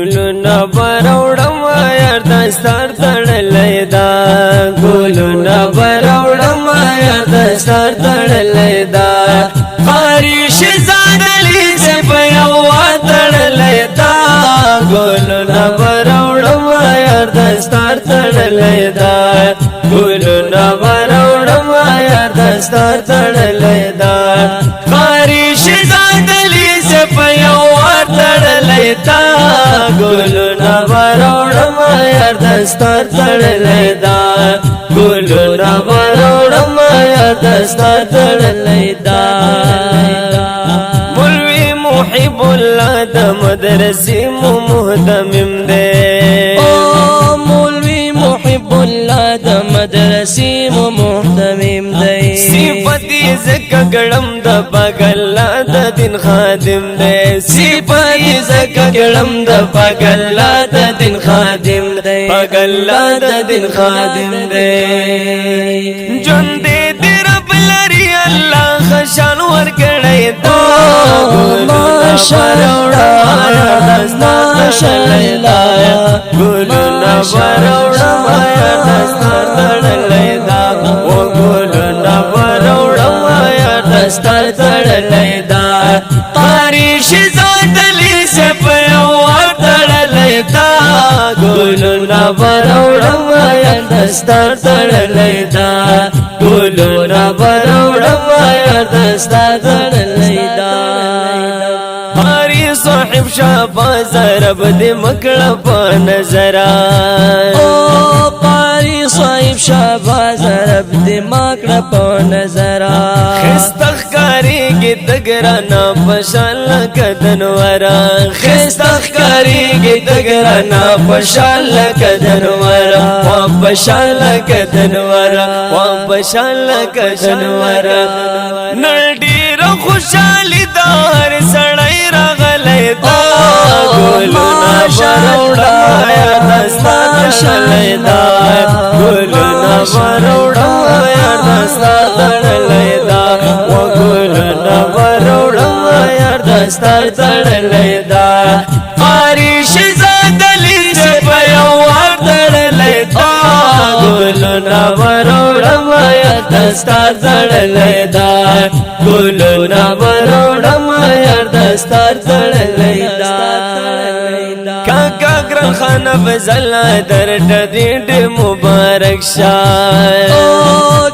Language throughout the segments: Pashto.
ګلونه براوړم یار دستار تړلې دا ګلونه براوړم یار دستار تړلې دا خارش زادلی سے پیو تړلې دا ګلونه براوړم یار دستار تړلې دا ګلونه براوړم یار دستار تړلې دا خارش زادلی سے پیو تړلې دا ګلونه براوړم یار دستار تړلې دا ګلونه براوړم یار دستار تړلې دا مولوی محب الله د مدرسې مهتمم دی مولوی محب الله د مدرسې مهتمم دی صفت یې زکه ګړم د پاک الله د دین خادم دی صفت یې زکه ګړم د پاک الله د دین خادم دی پاک الله د دین خادم دی ژوند دې رب لري الله خشان ورکړی دا ماشاءالله ماشاءالله ګلونه براوړم یار دستار تړلې دا او ګلونه براوړم یار دستار تړلې دا خارش زادلی سے پیو تړلې دا ګلونه براوړم یار دستار تړلې دا ګلونه براوړم یار دستار تړلې دا صاحب شاباز رب دې مکړه په نظر او قاری صاحب شاباز رب دې مکړه په نظر خستخکاری کې دګرانا پشال کدنورا خستخکاری کې دګرانا پشال کدنورا وا پشال کدنورا وا پشال کدنورا نړ خوشالي دار سړی راغلی دا ګلونه براوړم یار دستار تړلې دا ګلونه براوړم یار دستار تړلې دا و ګلونه براوړم یار دستار تړلې دا خارش زادلی سے پیو تړلې دا ګلونه براوړم یار دستار تړلې دا ګلونه براوړم یار دستار تړلې دا کاکا ګران خان فضل درته دې مبارک شه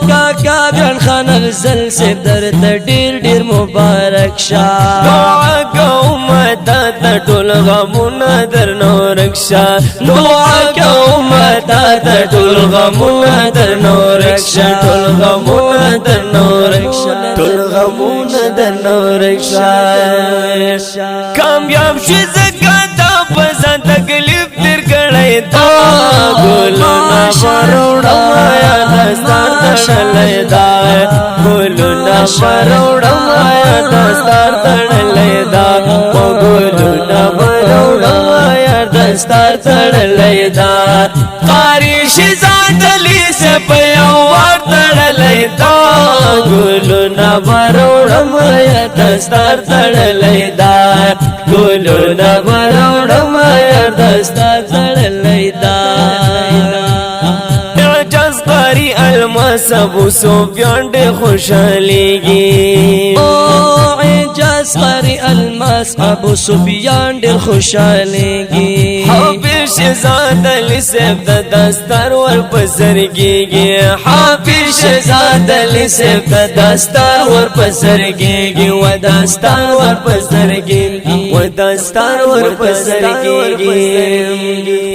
کاکا ګران خان فضل سے درته ډېر مبارک شه دعا کوم ته ټول غمونه درنو رکشه دعا کوم ته ټول غمونه درنو رکشه ټول غمونه درنو رکشه ټول غمونه درنو رکشه کامیاب شي زکات په ځان تکلیف تیر کړی دا ګلونه براوړم یار دستار تړلې دا ګلونه براوړم یار دستار تړلې دا ګلونه براوړم یار دستار تړلې دا خارش زادلی سے پیو تړلې دا ګلونه براوړم یار دستار تړلې دا ګلونه براوړم یار دستار تړلې دا اعجاز قاری الماس ابو سفیان ډېر خوشاليږي او اعجاز قاری الماس ابو سفیان ډېر خوشاليږي حافظ شهزاد علی صاحب د دستار ور پسرګيږي حافظ شهزاد علی صاحب د دستار ور پسرګيږي و دستار ور پسرګيږي و دستار ور پسرګيږي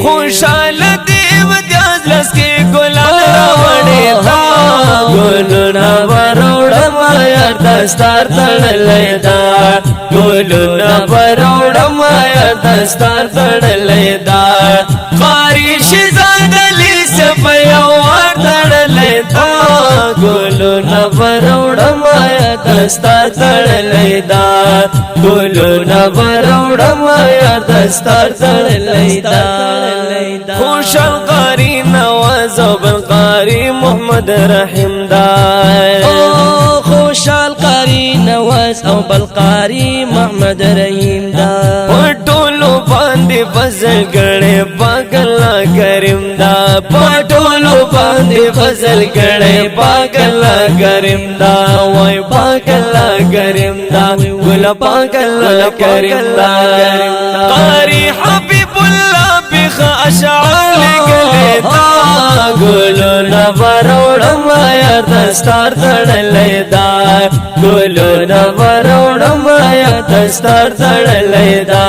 خوشاله دی وداز لس کې ګلان راوړې دا ګلونه براوړم یار دستار تړلې دا ګلونه براوړم یار دستار تړلې دا خارش زادلی سے پیو تړلې دا ګلونه براوړم یار دستار تړلې دا ګلونه براوړم یار دستار تړلې دا خوشال قاری نواز او بالقاری محمد رحیم دا خوشال قاری نواز او بالقاری محمد رحیم دا ټولو باندې باندې فضل کړي پاک الله کریم دا پټولو باندې فضل کړي پاک الله کریم دا وای پاک الله کریم دا ګل پاک الله کریم دا قاری حبیب الله بخ اشعار لګلې دا ګلونه وروړم یا دستار تړلې دا ګلونه وروړم یا دستار تړلې دا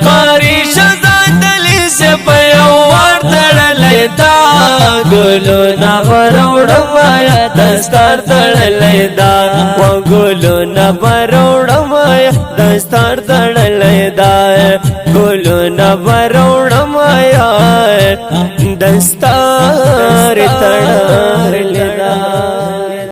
قاری شزادلی سے پیوار تړلې دا ګلونه وروړم یا دستار تړلې دا و ګلونه وروړم یا دستار تړلې دا ګلونه وروړم یا دستار تړلې دا